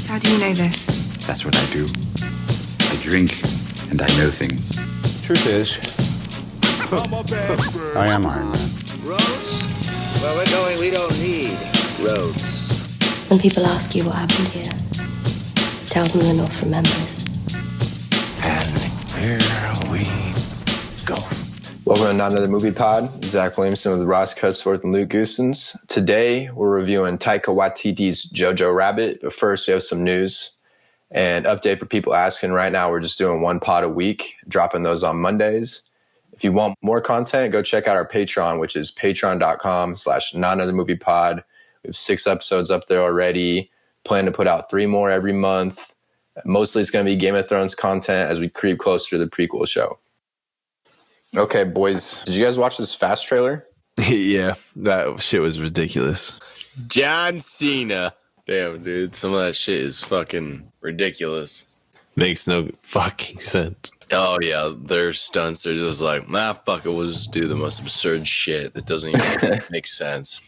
How do you know this? That's what I do. I drink and I know things. Truth is, I am Iron Man. Roads? Where we're going, we don't need roads. When people ask you what happened here, tell them the North remembers. and here we go. Welcome to Not Another Movie Pod. Zach Williamson with Ross Cutsworth and Luke Goosens. Today, we're reviewing Taika Waititi's Jojo Rabbit, but first we have some news and update for people asking. Right now, we're just doing one pod a week, dropping those on Mondays. If you want more content, go check out our Patreon, which is patreon.com/notanothermoviepod. We have 6 episodes up there already. Plan to put out 3 more every month. Mostly it's going to be Game of Thrones content as we creep closer to the prequel show. Okay, boys, did you guys watch this Fast trailer? Yeah, that shit was ridiculous. John Cena. Damn, dude. Some of that shit is fucking ridiculous. Makes no fucking sense. Oh, yeah. Their stunts, they're just like, fuck it. We'll just do the most absurd shit that doesn't even make sense.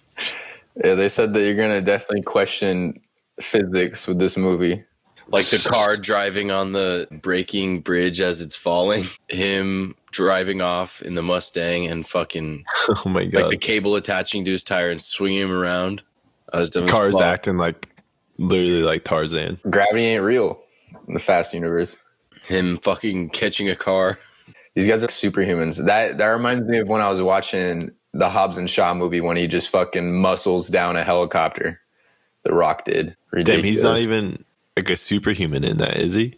Yeah, they said that you're going to definitely question physics with this movie. Like the car driving on the breaking bridge as it's falling. Him driving off in the Mustang and fucking... Oh my God. Like the cable attaching to his tire and swinging him around. Cars acting like literally like Tarzan. Gravity ain't real in the Fast universe. Him fucking catching a car. These guys are superhumans. That reminds me of when I was watching the Hobbs and Shaw movie when he just fucking muscles down a helicopter. The Rock did. Ridiculous. Damn, he's not even like a superhuman in that, is he?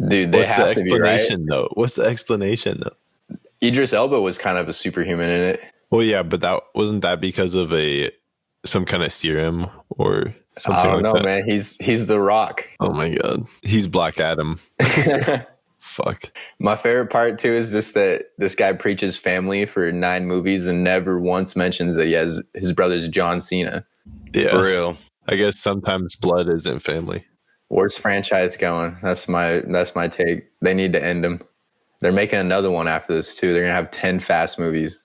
Dude, they have to be, right? What's the explanation, though? Idris Elba was kind of a superhuman in it. Well, yeah, but that wasn't that because of some kind of serum or something. I don't know, that. man. He's the Rock. Oh my God, he's Black Adam. Fuck. My favorite part too is just that this guy preaches family for 9 movies and never once mentions that he has his brother's John Cena. Yeah, for real. I guess sometimes blood isn't family. Worst franchise going. That's my take. They need to end them. They're making another one after this too. They're gonna have 10 Fast movies.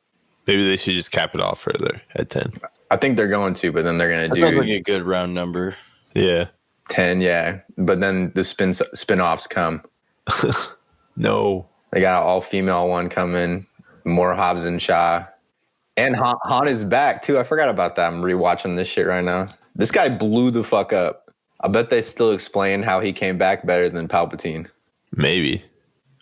Maybe they should just cap it off further at 10. I think they're going to, but then they're gonna do. Sounds like a good round number. Yeah, 10. Yeah, but then the spin-offs come. No, they got an all-female one coming. More Hobbs and Shaw, and Han is back too. I forgot about that. I'm rewatching this shit right now. This guy blew the fuck up. I bet they still explain how he came back better than Palpatine. Maybe.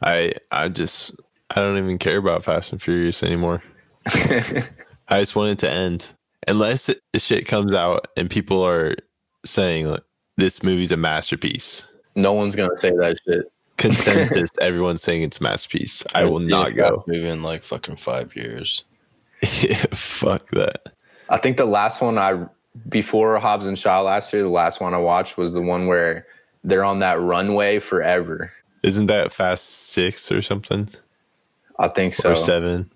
I don't even care about Fast and Furious anymore. I just want it to end. Unless the shit comes out and people are saying like, this movie's a masterpiece. No one's gonna say that shit. Consensus, everyone's saying it's a masterpiece. I will not go. Movie in like fucking 5 years. Yeah, fuck that. I think the last one before Hobbs and Shaw last year, the last one I watched was the one where they're on that runway forever. Isn't that Fast 6 or something? I think so. Or 7.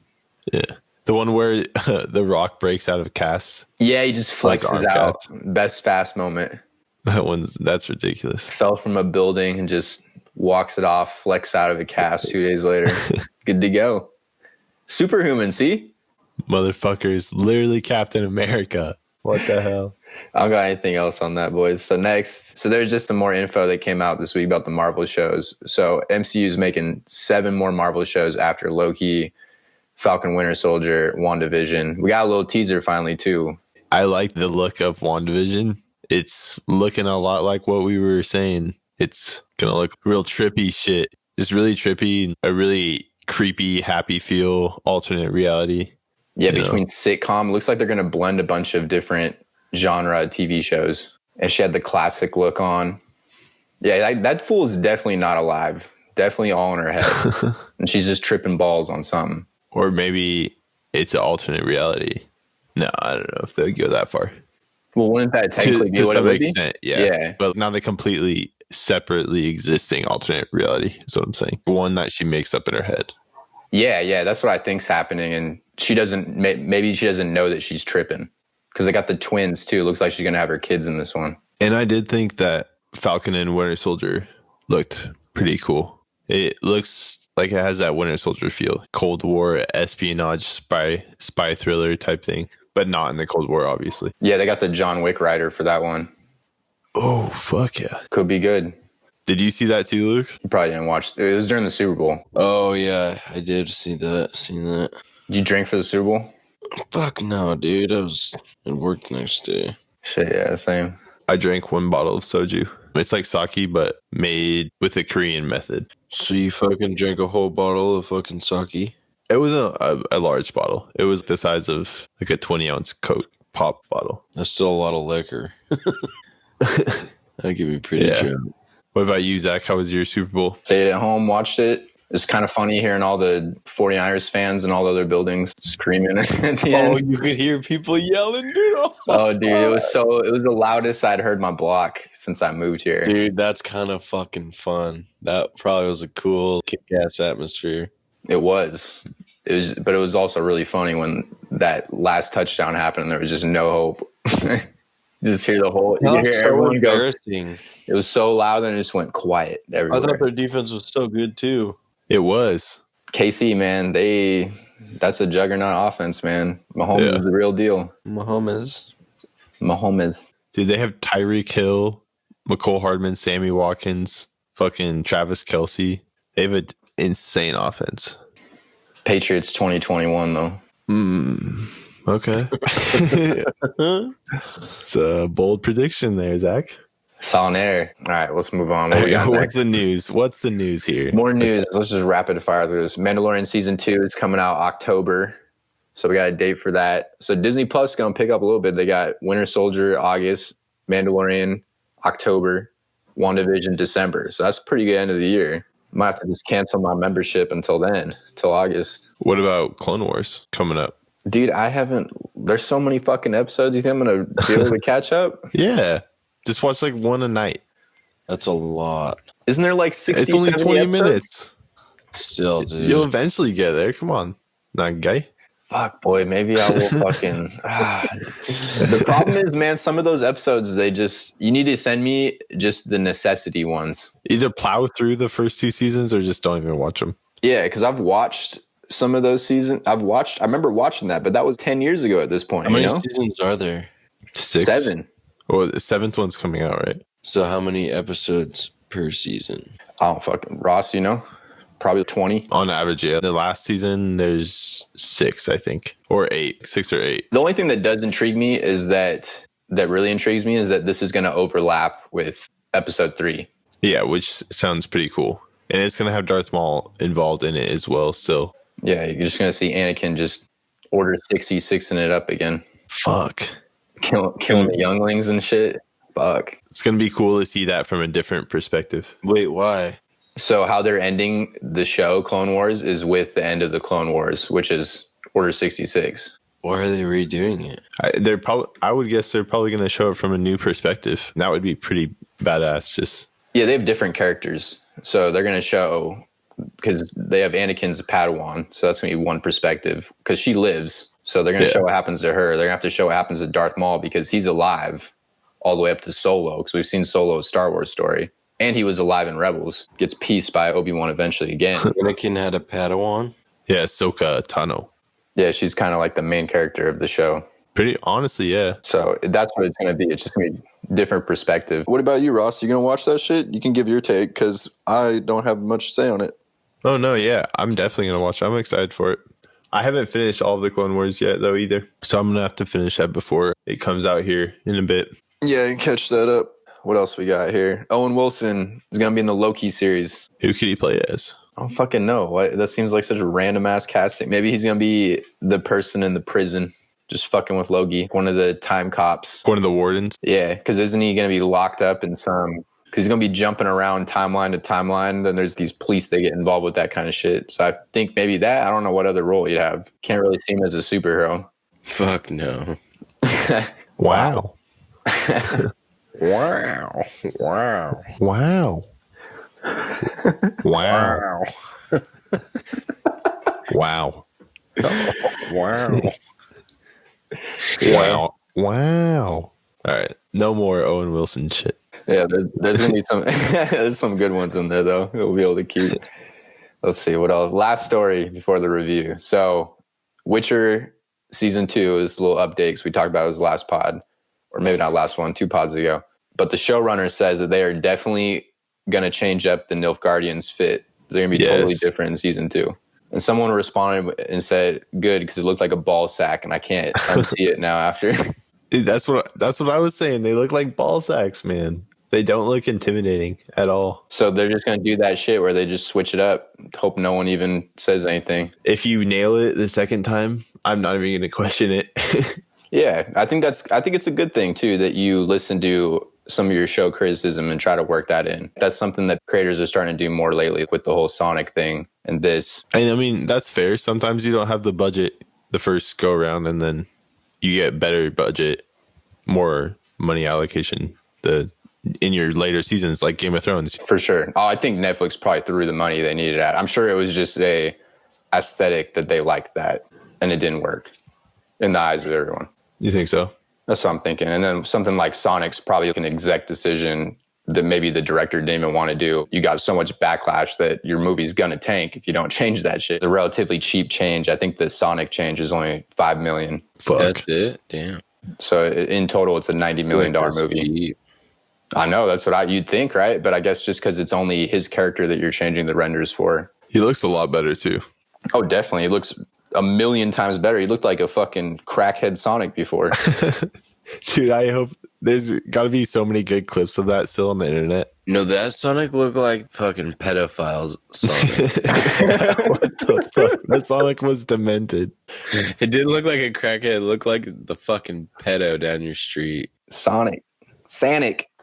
Yeah. The one where The Rock breaks out of casts. Yeah, he just flexes out. Best Fast moment. That's ridiculous. Fell from a building and just walks it off, flex out of a cast 2 days later. Good to go. Superhuman, see? Motherfuckers, literally Captain America. What the hell? I don't got anything else on that, boys. So there's just some more info that came out this week about the Marvel shows. So MCU is making 7 more Marvel shows after Loki, Falcon Winter Soldier, WandaVision. We got a little teaser finally, too. I like the look of WandaVision. It's looking a lot like what we were saying. It's going to look real trippy shit. Just really trippy, a really creepy, happy feel, alternate reality. Yeah, between sitcom. Looks like they're going to blend a bunch of different genre TV shows. And she had the classic look on. Yeah, that fool is definitely not alive. Definitely all in her head. And she's just tripping balls on something. Or maybe it's an alternate reality. No, I don't know if they'll go that far. Well, wouldn't that technically be what it would be? Yeah. But not a completely separately existing alternate reality is what I'm saying. One that she makes up in her head. Yeah, that's what I think's happening. And maybe she doesn't know that she's tripping. Because they got the twins, too. It looks like she's going to have her kids in this one. And I did think that Falcon and Winter Soldier looked pretty cool. It looks like it has that Winter Soldier feel. Cold War, espionage, spy thriller type thing. But not in the Cold War, obviously. Yeah, they got the John Wick writer for that one. Oh, fuck yeah. Could be good. Did you see that too, Luke? You probably didn't watch. It was during the Super Bowl. Oh yeah, I did see that. Seen that. Did you drink for the Super Bowl? Fuck no, dude. I was at work the next day. Shit, yeah, same. I drank 1 bottle of soju. It's like sake, but made with a Korean method. So you fucking drank a whole bottle of fucking sake? It was a large bottle. It was the size of like a 20-ounce Coke pop bottle. That's still a lot of liquor. That could be pretty drunk. What about you, Zach? How was your Super Bowl? Stayed at home, watched it. It's kind of funny hearing all the 49ers fans and all the other buildings screaming at the end. You could hear people yelling, dude. Oh, dude, it was the loudest I'd heard my block since I moved here. Dude, that's kind of fucking fun. That probably was a cool kick-ass atmosphere. It was, but it was also really funny when that last touchdown happened and there was just no hope. Just hear the whole, you hear so everyone go. embarrassing. It was so loud and it just went quiet everywhere. I thought their defense was so good too. It was. KC, man, that's a juggernaut offense, man. Mahomes is the real deal. Mahomes. Dude, they have Tyreek Hill, McCole Hardman, Sammy Watkins, fucking Travis Kelce. They have an insane offense. Patriots 2021, though. Okay. It's a bold prediction there, Zach. Sonair. All right, let's move on. What we got What's next? the news? What's the news here? More news. Let's just rapid fire through this. Mandalorian Season 2 is coming out October. So we got a date for that. So Disney Plus is going to pick up a little bit. They got Winter Soldier, August, Mandalorian, October, WandaVision, December. So that's a pretty good end of the year. Might have to just cancel my membership until then, till August. What about Clone Wars coming up? Dude, there's so many fucking episodes. You think I'm going to be able to catch up? Yeah. Just watch like one a night. That's a lot. Isn't there like 60, It's only 70 20 episodes? minutes. Still, dude. You'll eventually get there. Come on. Not gay. Fuck, boy, maybe I will fucking... The problem is, man, some of those episodes, you need to send me just the necessity ones. Either plow through the first 2 seasons or just don't even watch them. Yeah, because I've watched some of those seasons. I remember watching that, but that was 10 years ago at this point. How many seasons are there? 6. 7. Well, the 7th one's coming out, right? So how many episodes per season? I don't fucking... Ross, probably 20. On average, yeah. The last season, there's 6, I think. Or 8. 6 or 8. The only thing that does intrigue me is that really intrigues me is that this is going to overlap with episode 3. Yeah, which sounds pretty cool. And it's going to have Darth Maul involved in it as well, still. Yeah, you're just going to see Anakin just Order 66ing it up again. Fuck. Killing the younglings and shit. Fuck. It's going to be cool to see that from a different perspective. Wait, why? So how they're ending the show, Clone Wars, is with the end of the Clone Wars, which is Order 66. Why are they redoing it? I would guess they're probably going to show it from a new perspective. That would be pretty badass. Yeah, they have different characters. So they're going to show, because they have Anakin's Padawan, so that's going to be one perspective, because she lives. So they're going to show what happens to her. They're going to have to show what happens to Darth Maul, because he's alive all the way up to Solo, because we've seen Solo's Star Wars story. And he was alive in Rebels. Gets pieced by Obi-Wan eventually again. Anakin had a Padawan? Yeah, Ahsoka Tano. Yeah, she's kind of like the main character of the show. Pretty honestly, yeah. So that's what it's going to be. It's just going to be different perspective. What about you, Ross? You going to watch that shit? You can give your take, because I don't have much to say on it. Oh, no, yeah. I'm definitely going to watch it. I'm excited for it. I haven't finished all of the Clone Wars yet, though, either. So I'm going to have to finish that before it comes out here in a bit. Yeah, catch that up. What else we got here? Owen Wilson is going to be in the Loki series. Who could he play as? I don't fucking know. That seems like such a random-ass casting. Maybe he's going to be the person in the prison just fucking with Loki, one of the time cops. One of the wardens? Yeah, because isn't he going to be locked up in some... Because he's going to be jumping around timeline to timeline. Then there's these police that get involved with that kind of shit. So I think maybe that. I don't know what other role he'd have. Can't really see him as a superhero. Fuck no. Wow. Wow. Wow. Wow. Wow. Wow. Wow. Wow. Wow. All right. No more Owen Wilson shit. Yeah, there's going to be there's some good ones in there, though. We'll be able to keep. Let's see. What else? Last story before the review. So, Witcher Season 2 is a little update because we talked about it was last pod. Or maybe not last one, 2 pods ago. But the showrunner says that they are definitely going to change up the Nilfgaardians fit. They're going to be totally different in season 2. And someone responded and said, good, because it looked like a ball sack, and I can't unsee it now after. Dude, that's what I was saying. They look like ball sacks, man. They don't look intimidating at all. So they're just going to do that shit where they just switch it up, hope no one even says anything. If you nail it the second time, I'm not even going to question it. Yeah, I think it's a good thing too that you listen to some of your show criticism and try to work that in. That's something that creators are starting to do more lately with the whole Sonic thing and this. And I mean, that's fair. Sometimes you don't have the budget the first go around, and then you get better budget, more money allocation in your later seasons, like Game of Thrones. For sure. Oh, I think Netflix probably threw the money they needed at. I'm sure it was just a aesthetic that they liked that, and it didn't work in the eyes of everyone. You think so? That's what I'm thinking. And then something like Sonic's probably an exec decision that maybe the director didn't even want to do. You got so much backlash that your movie's going to tank if you don't change that shit. It's a relatively cheap change. I think the Sonic change is only $5 million. Fuck. That's it? Damn. So in total, it's a $90 million movie. Cheap. I know, that's what you'd think, right? But I guess just because it's only his character that you're changing the renders for. He looks a lot better, too. Oh, definitely. He looks a million times better. He looked like a fucking crackhead Sonic before. Dude, I hope there's got to be so many good clips of that still on the internet. No, that Sonic looked like fucking pedophiles Sonic. What the fuck? That Sonic was demented. It didn't look like a crackhead. It looked like the fucking pedo down your street. Sonic.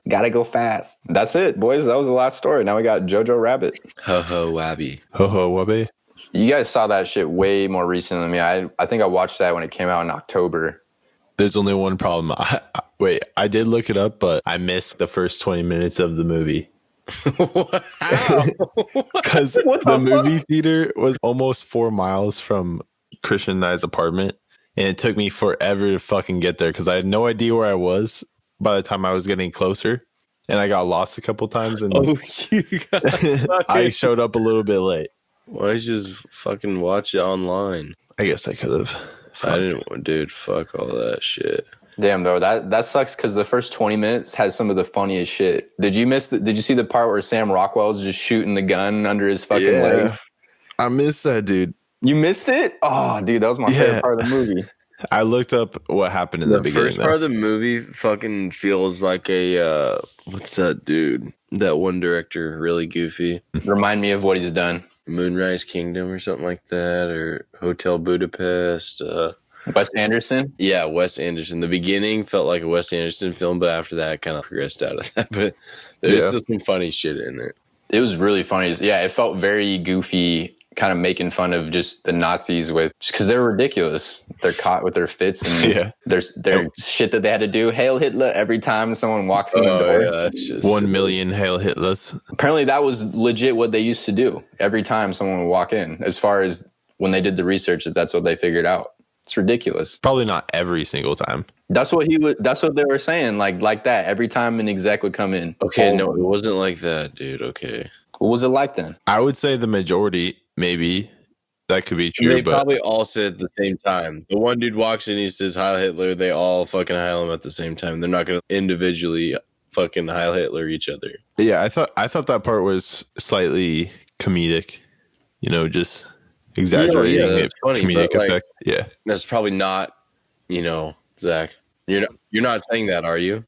Gotta go fast. That's it, boys. That was the last story. Now we got Jojo Rabbit. Ho ho wabby. Ho ho wubby. You guys saw that shit way more recently than me. I think I watched that when it came out in October. There's only one problem. I did look it up, but I missed the first 20 minutes of the movie. How? Because the movie theater was almost 4 miles from Christian and I's apartment, and it took me forever to fucking get there because I had no idea where I was by the time I was getting closer, and I got lost a couple times, and You got I showed up a little bit late. Why don't you just fucking watch it online? I guess I could have. I didn't, dude. Fuck all that shit. Damn, though, that sucks because the first 20 minutes has some of the funniest shit. Did you see the part where Sam Rockwell's just shooting the gun under his fucking legs? I missed that, dude. You missed it? Oh, dude, that was my favorite part of the movie. I looked up what happened in the beginning. The first part of the movie fucking feels like a what's that dude? That one director, really goofy. Remind me of what he's done. Moonrise Kingdom or something like that, or Hotel Budapest. Wes Anderson? Yeah, Wes Anderson. The beginning felt like a Wes Anderson film, but after that, it kind of progressed out of that. But there's still some funny shit in it. It was really funny. Yeah, it felt very goofy, kind of making fun of just the Nazis because they're ridiculous. They're caught with their fits and their shit that they had to do. Hail Hitler every time someone walks in the door. Yeah, it's just 1 million Hail Hitlers. Apparently that was legit what they used to do every time someone would walk in. As far as when they did the research, that's what they figured out. It's ridiculous. Probably not every single time. That's what they were saying. Like that every time an exec would come in. Okay, no, it wasn't like that, dude. Okay. What was it like then? I would say the majority, maybe. That could be true. They but probably all said at the same time. The one dude walks in, he says Heil Hitler. They all fucking Heil him at the same time. They're not going to individually fucking Heil Hitler each other. yeah, I thought that part was slightly comedic. Just exaggerating that's funny, comedic but, effect. Yeah, That's probably not, Zach. You're not saying that, are you?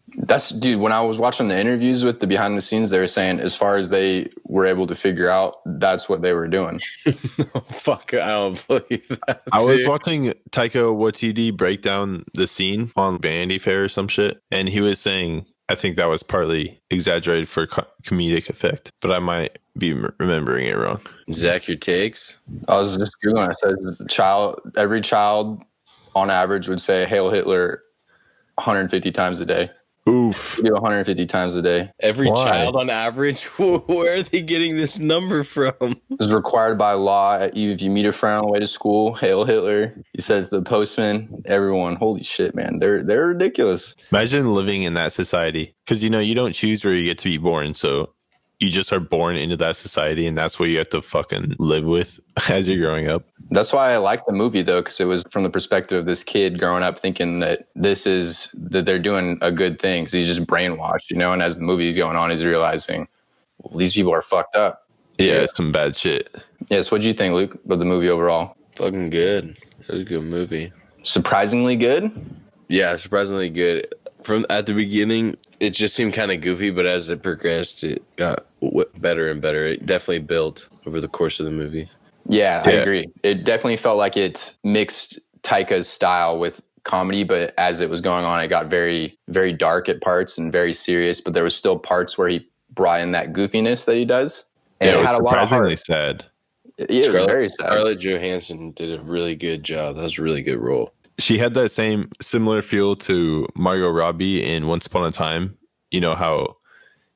Dude, when I was watching the interviews with the behind the scenes, they were saying as far as they were able to figure out, that's what they were doing. No, fuck, I don't believe that. I was watching Taika Waititi break down the scene on Vanity Fair or some shit, and he was saying, I think that was partly exaggerated for comedic effect, but I might be remembering it wrong. Zach, your takes? I was just Googling. It says every child on average would say Hail Hitler 150 times a day. Oof. We do 150 times a day. Every Why? child on average? Where are they getting this number from? It's required by law. If you meet a friend on the way to school, Hail Hitler. You said to the postman, everyone. Holy shit, man. They're ridiculous. Imagine living in that society. Because, you don't choose where you get to be born. So you just are born into that society, and that's what you have to fucking live with as you're growing up. That's why I like the movie, though, because it was from the perspective of this kid growing up thinking that that they're doing a good thing, because he's just brainwashed, and as the movie's going on, he's realizing, well, these people are fucked up. Yeah, it's some bad shit. Yes, what do you think, Luke, about the movie overall? Fucking good. It was a good movie. Surprisingly good? Yeah, surprisingly good. From at the beginning, it just seemed kind of goofy, but as it progressed, it got better and better. It definitely built over the course of the movie. Yeah, I agree. It definitely felt like it mixed Taika's style with comedy, but as it was going on, it got very, very dark at parts and very serious, but there was still parts where he brought in that goofiness that he does. And it had was a lot of surprisingly heart. sad. Yeah, it was very sad. Scarlett Johansson did a really good job. That was a really good role. She had that similar feel to Margot Robbie in Once Upon a Time. You know how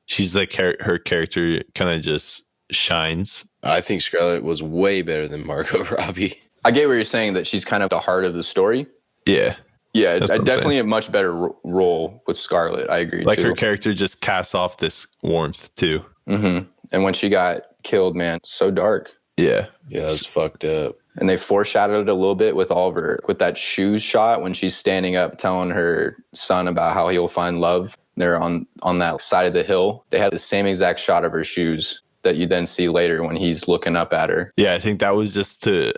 she's like her character kind of just shines. I think Scarlett was way better than Margot Robbie. I get what you're saying, that she's kind of the heart of the story. Yeah. Yeah, That's what I'm definitely saying. a much better role with Scarlett. I agree, Like too. her character just casts off this warmth too. Mm-hmm. And when she got killed, man, so dark. Yeah. Yeah, it was fucked up. And they foreshadowed it a little bit with all of her, with that shoes shot when she's standing up telling her son about how he'll find love. They're on that side of the hill. They had the same exact shot of her shoes that you then see later when he's looking up at her. Yeah, I think that was just to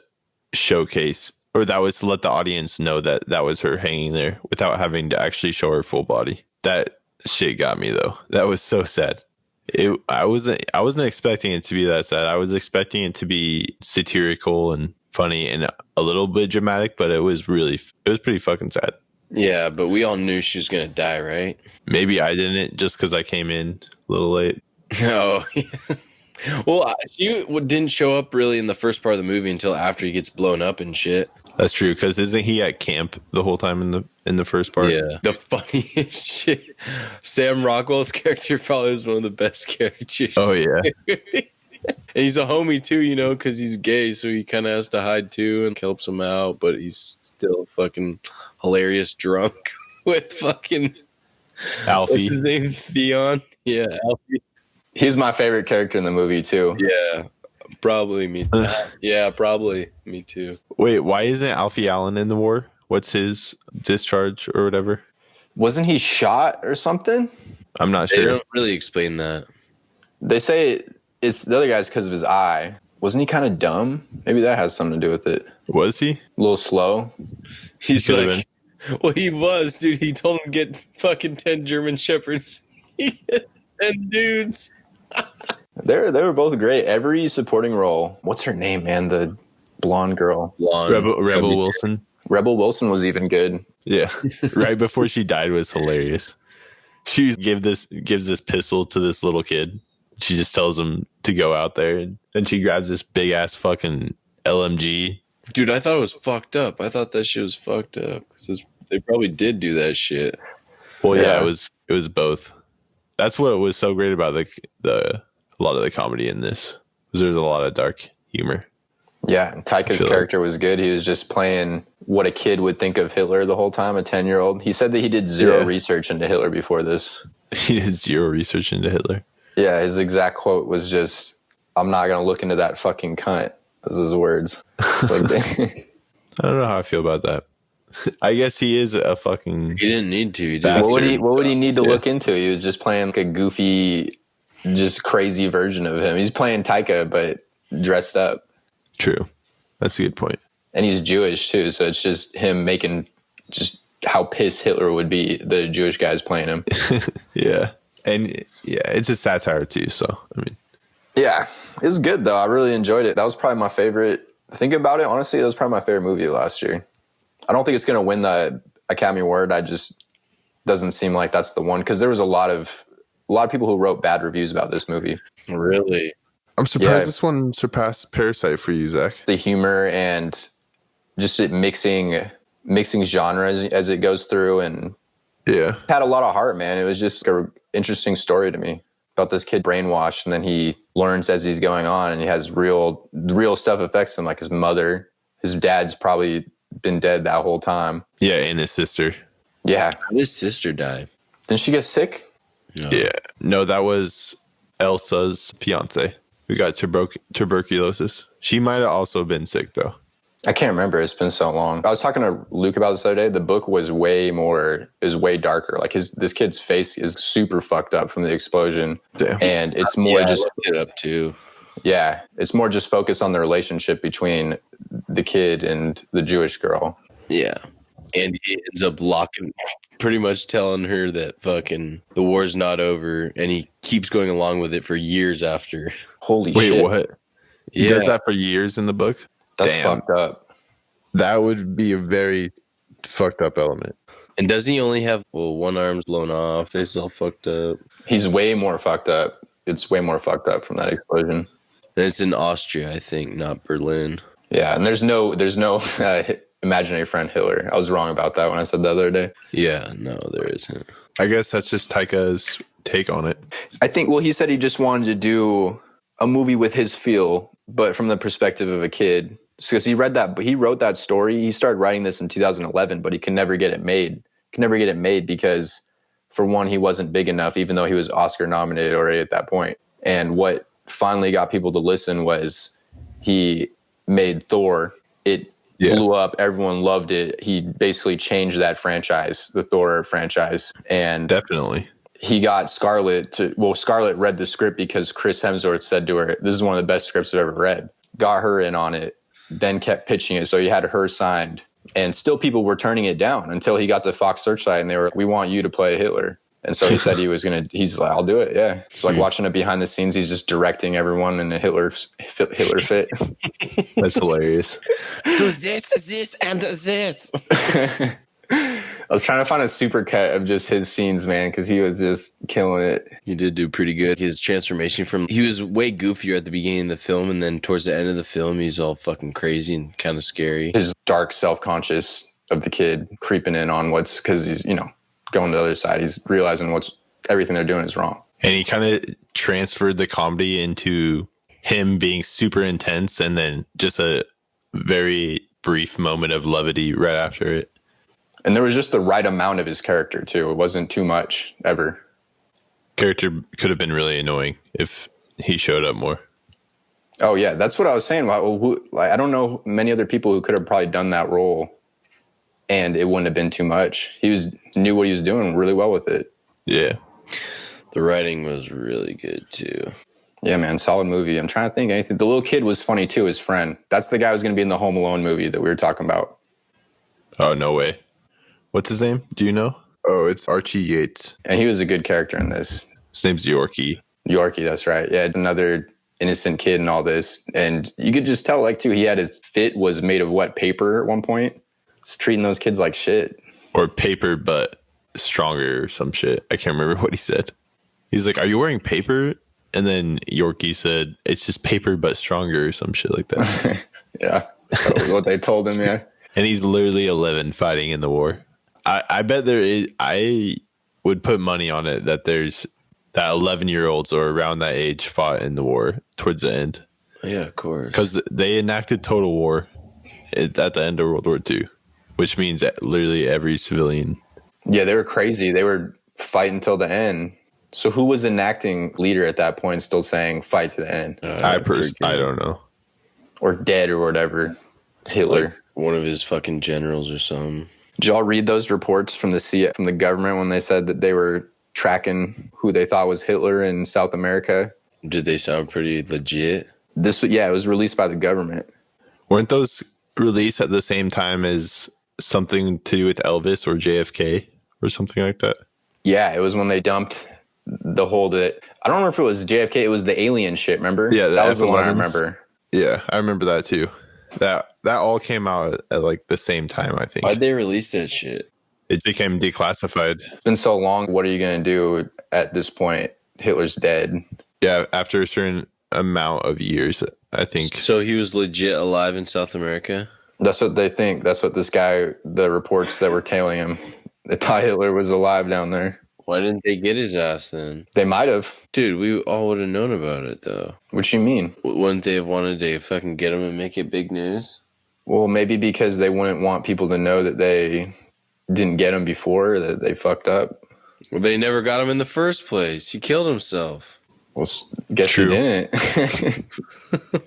showcase, or that was to let the audience know that that was her hanging there without having to actually show her full body. That shit got me though. That was so sad. I wasn't expecting it to be that sad. I was expecting it to be satirical and funny and a little bit dramatic, but it was pretty fucking sad. Yeah, but we all knew she was going to die, right? Maybe I didn't, just because I came in a little late. No. Well, she didn't show up really in the first part of the movie until after he gets blown up and shit. That's true, because isn't he at camp the whole time in the first part? Yeah. The funniest shit. Sam Rockwell's character probably is one of the best characters. Oh, yeah. And he's a homie too, because he's gay, so he kind of has to hide too and helps him out, but he's still fucking hilarious drunk with fucking Alfie. What's his name? Theon? Yeah, Alfie. He's my favorite character in the movie, too. Yeah, probably me. Yeah, probably me too. Wait, why isn't Alfie Allen in the war? What's his discharge or whatever? Wasn't he shot or something? I'm not They sure. don't really explain that. They say it's the other guy's because of his eye. Wasn't he kind of dumb? Maybe that has something to do with it. Was he? A little slow. He's Could've like, well, he was, dude. He told him to get fucking 10 German Shepherds. 10 dudes. They were both great. Every supporting role. What's her name, man? The blonde girl. Blonde. Rebel Wilson. Rebel Wilson was even good. Yeah. Right before she died was hilarious. She gives this pistol to this little kid. She just tells him to go out there, and then she grabs this big ass fucking LMG. Dude, I thought it was fucked up. I thought that shit was fucked up. 'Cause they probably did do that shit. Well, yeah, Yeah. it was both. That's what was so great about a lot of the comedy in this. There's a lot of dark humor. Yeah, Taika's character was good. He was just playing what a kid would think of Hitler the whole time, a 10-year-old. He said that he did zero research into Hitler before this. He did zero research into Hitler. Yeah, his exact quote was just, "I'm not going to look into that fucking cunt," was his words. Like, I don't know how I feel about that. I guess he is a fucking... He didn't need to. He did. Bastard. what would he need to look into? He was just playing like a goofy, just crazy version of him. He's playing Taika, but dressed up. True. That's a good point. And he's Jewish too, so it's just him making just how pissed Hitler would be, the Jewish guys playing him. Yeah. And yeah, it's a satire too, so I mean, Yeah, it was good though. I really enjoyed it. That was probably my favorite. Thinking about it, honestly, that was probably my favorite movie last year. I don't think it's going to win the Academy Award. I just doesn't seem like that's the one, because there was a lot of people who wrote bad reviews about this movie. Really? I'm surprised Yeah. this one surpassed Parasite for you, Zach. The humor and just it mixing genres as it goes through, and Yeah. it had a lot of heart, man. It was just an interesting story to me about this kid brainwashed, and then he learns as he's going on, and he has real stuff affects him, like his mother. His dad's probably been dead that whole time. Yeah, and his sister. Yeah. How did his sister die? Didn't she get sick? No. Yeah. No, that was Elsa's fiance who got tuberculosis. She might have also been sick though. I can't remember. It's been so long. I was talking to Luke about this the other day. The book was way darker. Like this kid's face is super fucked up from the explosion. Damn. And it's more I just looked it up too. Yeah, it's more just focused on the relationship between the kid and the Jewish girl. Yeah. And he ends up pretty much telling her that fucking the war's not over, and he keeps going along with it for years after. Holy Wait, shit. what? He does that for years in the book? That's Damn. fucked up. That would be a very fucked up element. And doesn't he only have, one arm's blown off, face all fucked up? He's way more fucked up. It's way more fucked up from that explosion. And it's in Austria, I think, not Berlin. Yeah, and there's no imaginary friend Hitler. I was wrong about that when I said the other day. Yeah, no, there isn't. I guess that's just Taika's take on it. I think, he said he just wanted to do a movie with his feel, but from the perspective of a kid. Because he wrote that story. He started writing this in 2011, but he could never get it made. Because, for one, he wasn't big enough, even though he was Oscar nominated already at that point. And what finally got people to listen was he made Thor. It blew up. Everyone loved it. He basically changed that franchise, the Thor franchise. And definitely. He got Scarlett Scarlett read the script because Chris Hemsworth said to her, "This is one of the best scripts I've ever read." Got her in on it, then kept pitching it. So he had her signed. And still people were turning it down until he got to Fox Searchlight and they were, "We want you to play Hitler." And so he said he's like, "I'll do it." Yeah. It's like watching it behind the scenes. He's just directing everyone in a Hitler fit. That's hilarious. Do this, and this. I was trying to find a super cut of just his scenes, man, because he was just killing it. He did do pretty good. His transformation he was way goofier at the beginning of the film, and then towards the end of the film, he's all fucking crazy and kind of scary. His dark self-conscious of the kid creeping in on because he's, going to the other side. He's realizing everything they're doing is wrong. And he kind of transferred the comedy into him being super intense and then just a very brief moment of levity right after it. And there was just the right amount of his character, too. It wasn't too much, ever. Character could have been really annoying if he showed up more. Oh, yeah. That's what I was saying. I don't know many other people who could have probably done that role, and it wouldn't have been too much. He knew what he was doing really well with it. Yeah. The writing was really good, too. Yeah, man. Solid movie. I'm trying to think anything. The little kid was funny, too, his friend. That's the guy who's going to be in the Home Alone movie that we were talking about. Oh, no way. What's his name? Do you know? Oh, it's Archie Yates. And he was a good character in this. His name's Yorkie. Yorkie, that's right. Yeah, another innocent kid and all this. And you could just tell, too, he had his fit was made of paper at one point. He's treating those kids like shit. Or paper, but stronger or some shit. I can't remember what he said. He's like, "Are you wearing paper?" And then Yorkie said, "It's just paper, but stronger," or some shit like that. Yeah, that's what they told him, yeah. And he's literally 11 fighting in the war. I bet there is. I would put money on it that there's that 11-year-olds or around that age fought in the war towards the end. Yeah, of course. Because they enacted total war at the end of World War II, which means that literally every civilian. Yeah, they were crazy. They were fighting till the end. So who was enacting leader at that point, still saying fight to the end? I don't know. Or dead or whatever. Hitler. Like one of his fucking generals or something. Did y'all read those reports from the government when they said that they were tracking who they thought was Hitler in South America? Did they sound pretty legit? It was released by the government. Weren't those released at the same time as something to do with Elvis or JFK or something like that? Yeah, it was when they dumped the whole I don't remember if it was JFK. It was the alien shit, remember? Yeah, that was the one I F11s. remember. Yeah, I remember that too. That all came out at the same time, I think. Why'd they release that shit? It became declassified. It's been so long. What are you going to do at this point? Hitler's dead. Yeah, after a certain amount of years, I think. So he was legit alive in South America? That's what they think. That's what the reports that were tailing him, they thought Hitler was alive down there. Why didn't they get his ass then? They might have. Dude, we all would have known about it, though. What you mean? Wouldn't they have wanted to fucking get him and make it big news? Well, maybe because they wouldn't want people to know that they didn't get him before, that they fucked up. Well, they never got him in the first place. He killed himself. Well, guess True. he didn't.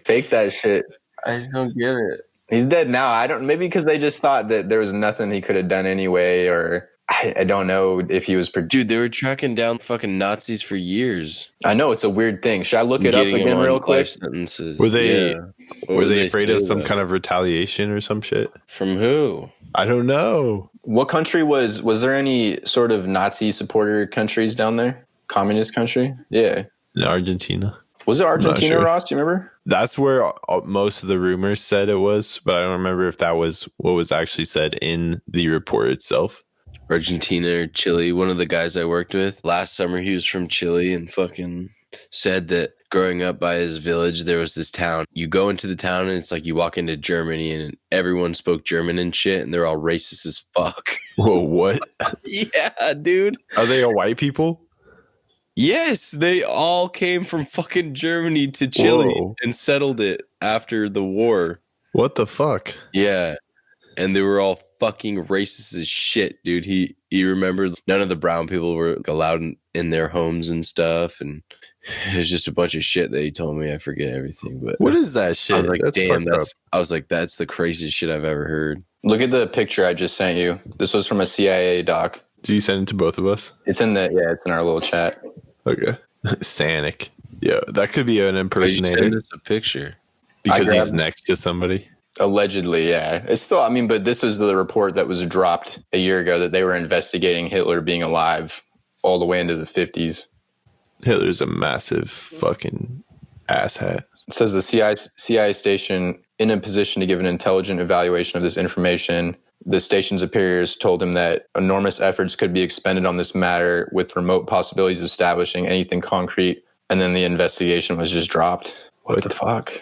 Fake that shit. I just don't get it. He's dead now. I don't. Maybe because they just thought that there was nothing he could have done anyway, or I don't know if he was. Dude, they were tracking down fucking Nazis for years. I know it's a weird thing. Should I look it up Getting them again on real quick? life sentences. Were they Yeah. What were would they afraid of say some about kind it? of retaliation or some shit? From who? I don't know. What country was there any sort of Nazi supporter countries down there? Communist country? Yeah. In Argentina. Was it Argentina, sure. Ross? Do you remember? That's where most of the rumors said it was, but I don't remember if that was what was actually said in the report itself. Argentina or Chile. One of the guys I worked with last summer, he was from Chile and fucking said that growing up by his village, there was this town. You go into the town and it's like you walk into Germany and everyone spoke German and shit and they're all racist as fuck. Whoa, what? Yeah, dude. Are they all white people? Yes, they all came from fucking Germany to Chile Whoa. and settled it after the war. What the fuck? Yeah. And they were all fucking racist as shit, dude. He remembered none of the brown people were allowed in their homes and stuff. And it was just a bunch of shit that he told me. I forget everything. But What is that shit? I was like, That's damn, fucked up. that's the craziest shit I've ever heard. Look at the picture I just sent you. This was from a CIA doc. Did you send it to both of us? It's in it's in our little chat. Okay. Sanic. Yeah, that could be an But you impersonator send us a picture. because I he's grabbed- next to somebody. Allegedly, yeah. It's still, I mean, but this was the report that was dropped a year ago that they were investigating Hitler being alive all the way into the 50s. Hitler's a massive fucking asshat. It says the CIA station in a position to give an intelligent evaluation of this information. The station's superiors told him that enormous efforts could be expended on this matter with remote possibilities of establishing anything concrete. And then the investigation was just dropped. What the fuck?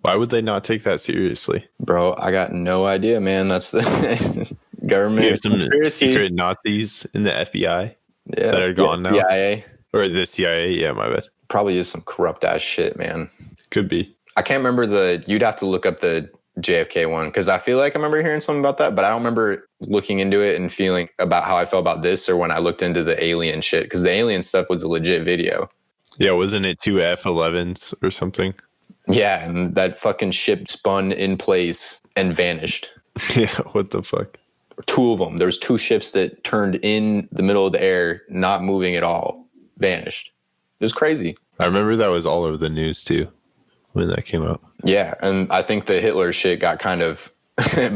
Why would they not take that seriously? Bro, I got no idea, man. That's the government Here's some conspiracy. secret Nazis in the FBI Yeah, that are gone now. CIA. Or the CIA. Yeah, my bad. Probably is some corrupt ass shit, man. Could be. I can't remember you'd have to look up the JFK one because I feel like I remember hearing something about that, but I don't remember looking into it and feeling about how I felt about this or when I looked into the alien shit because the alien stuff was a legit video. Yeah, wasn't it 2 F-11s or something? Yeah, and that fucking ship spun in place and vanished. Yeah, what the fuck? Two of them. There was two ships that turned in the middle of the air, not moving at all, vanished. It was crazy. I remember that was all over the news too when that came out. Yeah, and I think the Hitler shit got kind of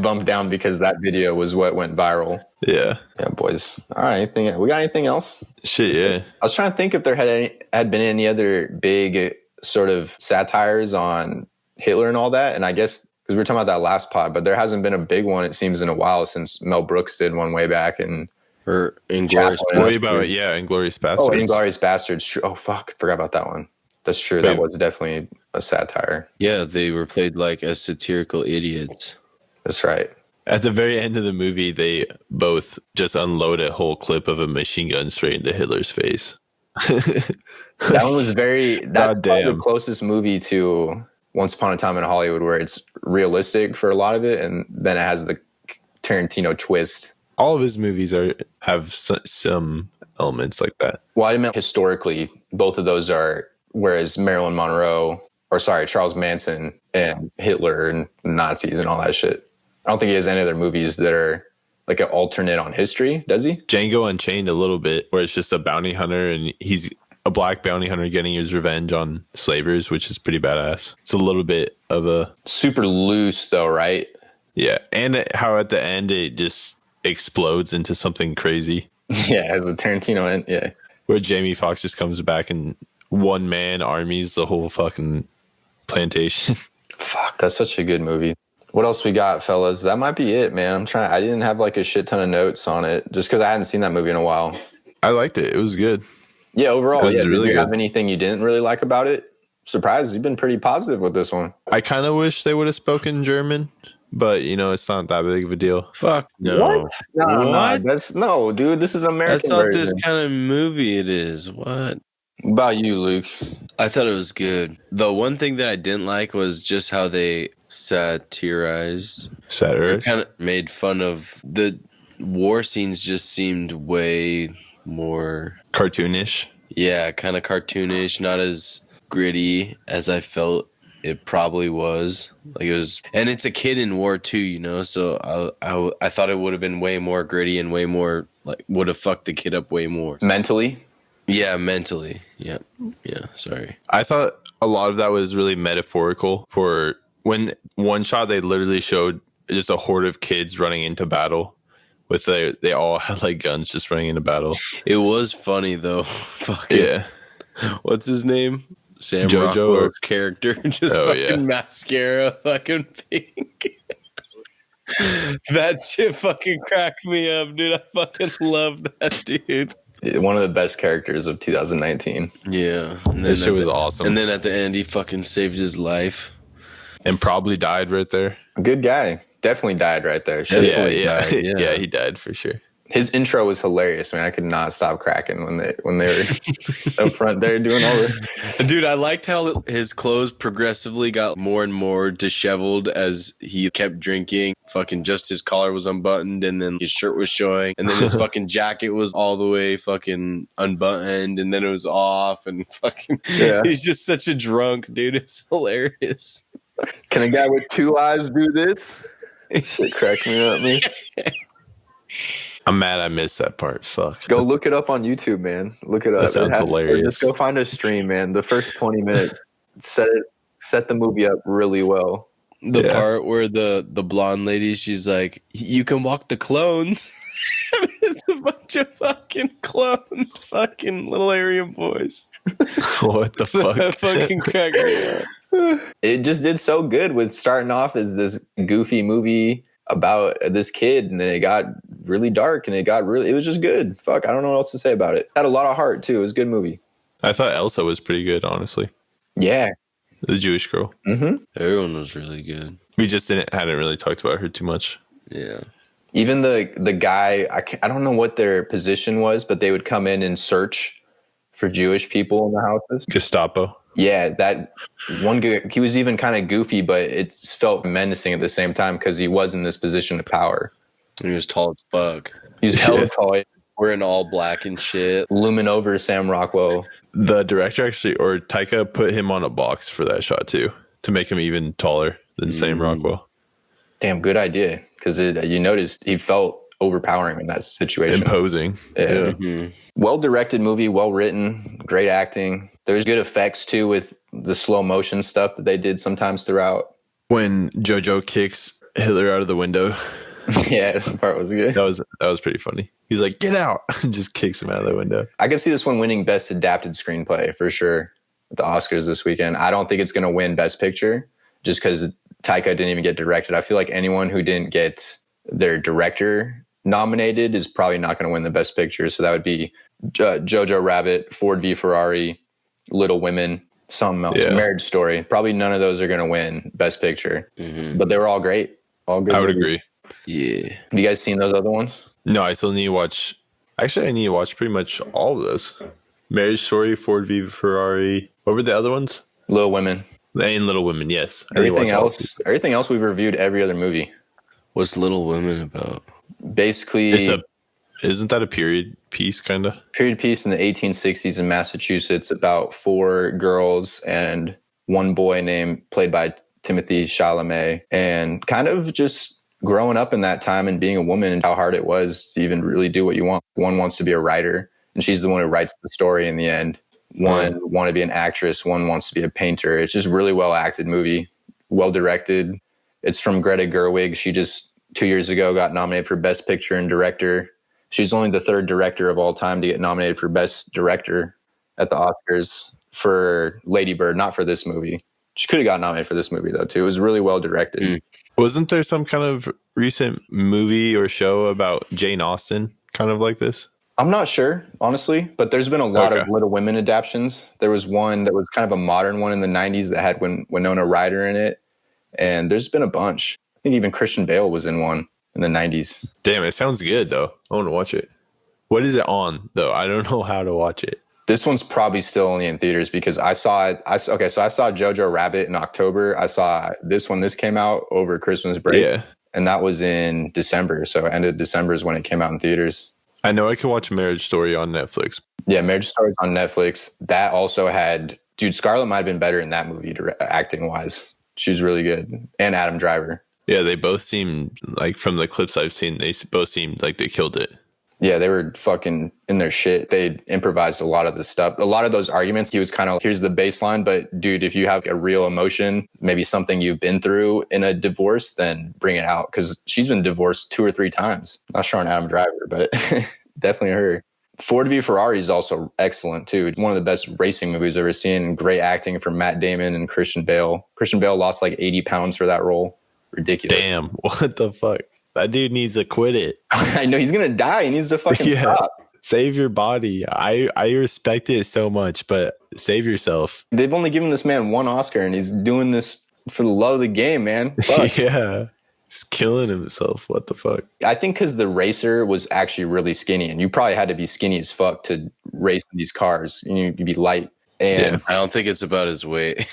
bumped down because that video was what went viral. Yeah. Yeah, boys. All right, we got anything else? Shit, yeah. I was trying to think if there had been any other big sort of satires on Hitler and all that, and I guess because we were talking about that last pod, but there hasn't been a big one, it seems, in a while since Mel Brooks did one way back. Or Inglourious Chaplin. What about Inglourious Basterds? Oh, Inglourious Basterds. Oh, fuck. Forgot about that one. That's true. That was definitely a satire. Yeah, they were played like as satirical idiots. That's right. At the very end of the movie, they both just unload a whole clip of a machine gun straight into Hitler's face. That one was that's probably damn. the closest movie to Once Upon a Time in Hollywood where it's realistic for a lot of it, and then it has the Tarantino twist. All of his movies have some elements like that. Well, I meant historically, both of those are, whereas Charles Manson and Hitler and Nazis and all that shit. I don't think he has any other movies that are like an alternate on history, does he? Django Unchained a little bit, where it's just a bounty hunter and he's a black bounty hunter getting his revenge on slavers, which is pretty badass. It's a little bit of a... Super loose though, right? Yeah, and how at the end it just explodes into something crazy. Yeah, as a Tarantino end, yeah. Where Jamie Foxx just comes back and one-man armies the whole fucking plantation. Fuck, that's such a good movie. What else we got, fellas? That might be it, man. I didn't have like a shit ton of notes on it just because I hadn't seen that movie in a while. I liked it. It was good. Yeah, overall, It was Did really you have good. anything you didn't really like about it? Surprised. You've been pretty positive with this one. I kind of wish they would have spoken German, but it's not that big of a deal. Fuck no. No, no, dude. This is American That's not version. this kind of movie it is. What? What about you, Luke? I thought it was good. The one thing that I didn't like was just how they satirized. Saturday. Kind of made fun of the war scenes. Just seemed way more. Cartoonish. Yeah, kind of cartoonish, not as gritty as I felt it probably was. Like it was, and it's a kid in war too, you know. So I thought it would have been way more gritty and way more like would have fucked the kid up way more Mentally. Yeah, mentally. Yeah, yeah. Sorry. I thought a lot of that was really metaphorical for when one shot they literally showed just a horde of kids running into battle with they all had like guns just running into battle. It was funny though. Fucking, Yeah. what's his name? Sam Jojo Rockwell's character just fucking yeah. mascara fucking pink. That shit fucking cracked me up, dude. I fucking love that dude. One of the best characters of 2019. Yeah. And This shit was awesome. And then at the end he fucking saved his life. And probably died right there. Good guy. Definitely died right there. Definitely Yeah. died, yeah. Yeah, he died for sure. His intro was hilarious, man. I could not stop cracking when they were up front there doing all the. Dude, I liked how his clothes progressively got more and more disheveled as he kept drinking. Fucking just his collar was unbuttoned and then his shirt was showing. And then his fucking jacket was all the way fucking unbuttoned and then it was off and fucking. Yeah. He's just such a drunk, dude. It's hilarious. Can a guy with two eyes do this? Shit cracked me up, man. I'm mad I missed that part. Fuck. Go look it up on YouTube, man. Look it up. That sounds hilarious. Or just go find a stream, man. The first 20 minutes set the movie up really well. The part where the blonde lady, she's like, you can walk the clones. It's a bunch of fucking clone fucking little Aryan boys. What the fuck? That fucking cracked me up. It just did so good with starting off as this goofy movie about this kid, and then it got really dark, and it was just good. Fuck, I don't know what else to say about it. Had a lot of heart too. It was a good movie. I thought Elsa was pretty good, honestly. Yeah. The Jewish girl. Mm-hmm. Everyone was really good. We just hadn't really talked about her too much. Yeah. Even the guy, I don't know what their position was, but they would come in and search for Jewish people in the houses. Gestapo. Yeah, that one guy, he was even kind of goofy, but it felt menacing at the same time because he was in this position of power. He was tall as fuck. He was hella tall, Wearing all black and shit. looming over Sam Rockwell. The director or Taika put him on a box for that shot too, to make him even taller than Sam Rockwell. Damn, good idea. Because you noticed he felt overpowering in that situation. Imposing. Yeah. Mm-hmm. Well-directed movie, well-written, great acting. There's good effects too with the slow motion stuff that they did sometimes throughout. When Jojo kicks Hitler out of the window. Yeah, that part was good. That was pretty funny. He was like, "Get out!" and just kicks him out of the window. I could see this one winning Best Adapted Screenplay for sure at the Oscars this weekend. I don't think it's going to win Best Picture just because Taika didn't even get directed. I feel like anyone who didn't get their director nominated is probably not going to win the Best Picture. So that would be Jojo Rabbit, Ford v Ferrari, Little Women, something else, Marriage Story. Probably none of those are going to win Best Picture, but they were all great. All good. I would movies. agree. Yeah. Have you guys seen those other ones? No, I still need to watch. Actually, I need to watch pretty much all of those. Marriage Story, Ford v Ferrari. What were the other ones? Little Women. And Little Women. Yes. I need to Everything watch all of else we've reviewed every other movie. What's Little Women about? Basically, isn't that a period piece, kind of? Period piece in the 1860s in Massachusetts about 4 girls and one boy played by Timothy Chalamet, and kind of just growing up in that time and being a woman and how hard it was to even really do what you want. One wants to be a writer, and she's the one who writes the story in the end. One want to be an actress. One wants to be a painter. It's just really well acted movie, well directed. It's from Greta Gerwig. She just 2 years ago got nominated for Best Picture and Director. She's only the 3rd director of all time to get nominated for Best Director at the Oscars for Lady Bird, not for this movie. She could have got nominated for this movie, though, too. It was really well directed. Wasn't there some kind of recent movie or show about Jane Austen, kind of like this? I'm not sure, honestly, but there's been a lot of Little Women adaptations. There was one that was kind of a modern one in the 90s that had Winona Ryder in it, and there's been a bunch. I think even Christian Bale was in one in the 90s. Damn, it sounds good, though. I want to watch it. What is it on, though? I don't know how to watch it. This one's probably still only in theaters because I saw it. So I saw Jojo Rabbit in October. I saw this one. This came out over Christmas break. Yeah. And that was in December. So end of December is when it came out in theaters. I know I can watch Marriage Story on Netflix. Yeah, Marriage Story on Netflix. That also had, dude, Scarlett might have been better in that movie acting wise. She was really good. And Adam Driver. Yeah, they both seem like, from the clips I've seen, they both seemed like they killed it. Yeah, they were fucking in their shit. They improvised a lot of the stuff. A lot of those arguments, he was kind of, here's the baseline, but dude, if you have a real emotion, maybe something you've been through in a divorce, then bring it out. Because she's been divorced 2 or 3 times. Not sure on Adam Driver, but definitely her. Ford v Ferrari is also excellent too. One of the best racing movies I've ever seen. Great acting from Matt Damon and Christian Bale. Christian Bale lost like 80 pounds for that role. Ridiculous. Damn, what the fuck? That dude needs to quit it. I know, he's gonna die. He needs to fucking stop. Save your body. I respect it so much, but save yourself. They've only given this man 1 Oscar, and he's doing this for the love of the game, man. Fuck. Yeah, he's killing himself. What the fuck? I think because the racer was actually really skinny, and you probably had to be skinny as fuck to race in these cars. You'd be light. And I don't think it's about his weight.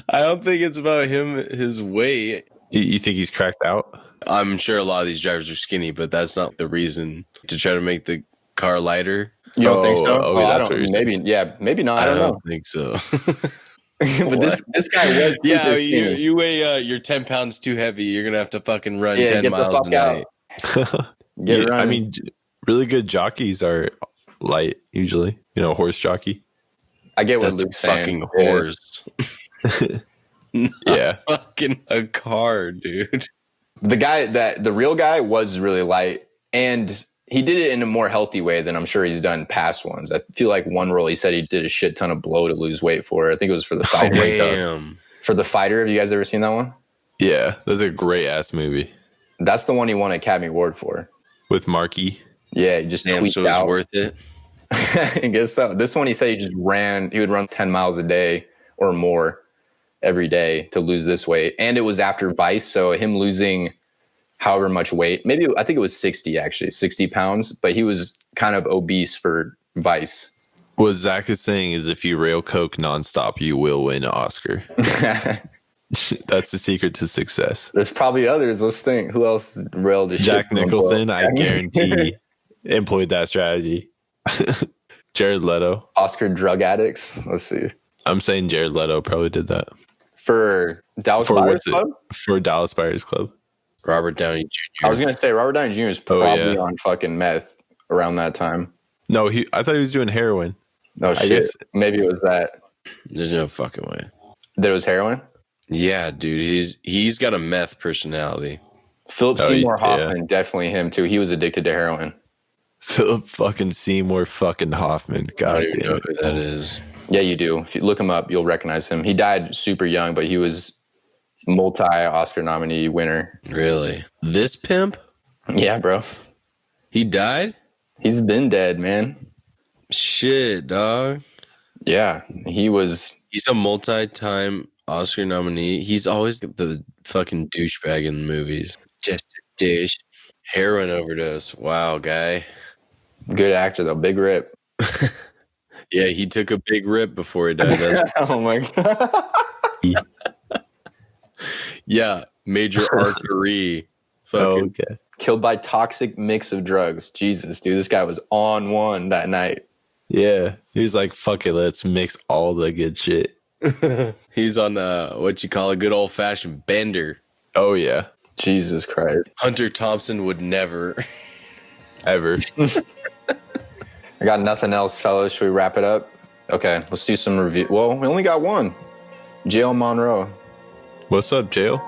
I don't think it's about his weight. You think he's cracked out? I'm sure a lot of these drivers are skinny, but that's not the reason to try to make the car lighter. You don't think so? Oh, I don't. Maybe, yeah, maybe not. I don't know. Think so. But this guy was. Yeah, you weigh. You're 10 pounds too heavy. You're gonna have to fucking run 10 miles a night. I mean, really good jockeys are light usually. You know, horse jockey. I get what That's Luke's fucking saying. horse. Yeah, fucking a car, dude. The real guy was really light, and he did it in a more healthy way than I'm sure he's done past ones. I feel like one role he said he did a shit ton of blow to lose weight for. I think it was for the fighter. Damn. For the fighter. Have you guys ever seen that one? yeah, that's a great ass movie That's the one he won an Academy Award for. with Marky. Yeah, he just tweaked So it's out. worth it. I guess so. This one he said he would run 10 miles a day or more every day to lose this weight. And it was after Vice, so him losing however much weight, maybe I think it was 60 pounds, but he was kind of obese for Vice. What Zach is saying is if you rail coke nonstop, you will win an Oscar. That's the secret to success. There's probably others. Let's think. Who else railed the shit? Jack Nicholson, I guarantee, employed that strategy. Jared Leto. Oscar drug addicts. Let's see. I'm saying Jared Leto probably did that. For Dallas Buyers Club? For Dallas Buyers Club. Robert Downey Jr. I was going to say Robert Downey Jr. is probably on fucking meth around that time. No, I thought he was doing heroin. Oh, shit. Maybe it was that. There's no fucking way. That it was heroin? Yeah, dude. He's got a meth personality. Philip Seymour Hoffman, definitely him too. He was addicted to heroin. Philip fucking Seymour fucking Hoffman. God I don't even damn know it. who that is. Yeah, you do. If you look him up, you'll recognize him. He died super young, but he was multi-Oscar nominee winner. Really? This pimp? Yeah, bro. He died? He's been dead, man. Shit, dog. Yeah, he's a multi-time Oscar nominee. He's always the fucking douchebag in the movies. Just a douche. Heroin overdose. Wow, guy. Good actor, though. Big rip. Yeah, he took a big rip before he died. Oh, my God. Yeah, major artery. Fucking Okay. Killed by toxic mix of drugs. Jesus, dude. This guy was on one that night. Yeah. He was like, fuck it, let's mix all the good shit. He's on what you call a good old-fashioned bender. Oh, yeah. Jesus Christ. Hunter Thompson would never. Ever. I got nothing else, fellas. Should we wrap it up? Okay, let's do some review. Well, we only got one. Jail Monroe. What's up, Jail?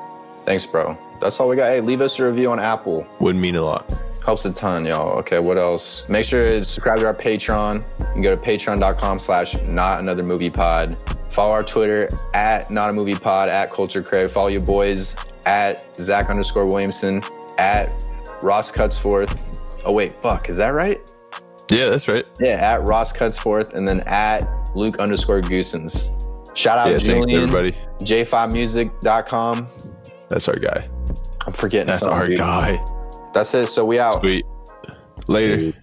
Thanks, bro. That's all we got. Hey, leave us a review on Apple. Would mean a lot. Helps a ton, y'all. Okay, what else? Make sure to subscribe to our Patreon. You can go to patreon.com/notanothermoviepod. Follow our Twitter @notamoviepod, @culturecrave. Follow your boys @Zach_Williamson, @RossCutsforth. Oh, wait, fuck. Is that right? Yeah, that's right. Yeah, @RossCutsforth, and then @Luke_Goosens. Shout out Julian. Thanks, everybody. J5music.com. That's our guy. I'm forgetting That's something, our dude. guy. That's it. So we out. Sweet. Later. Dude.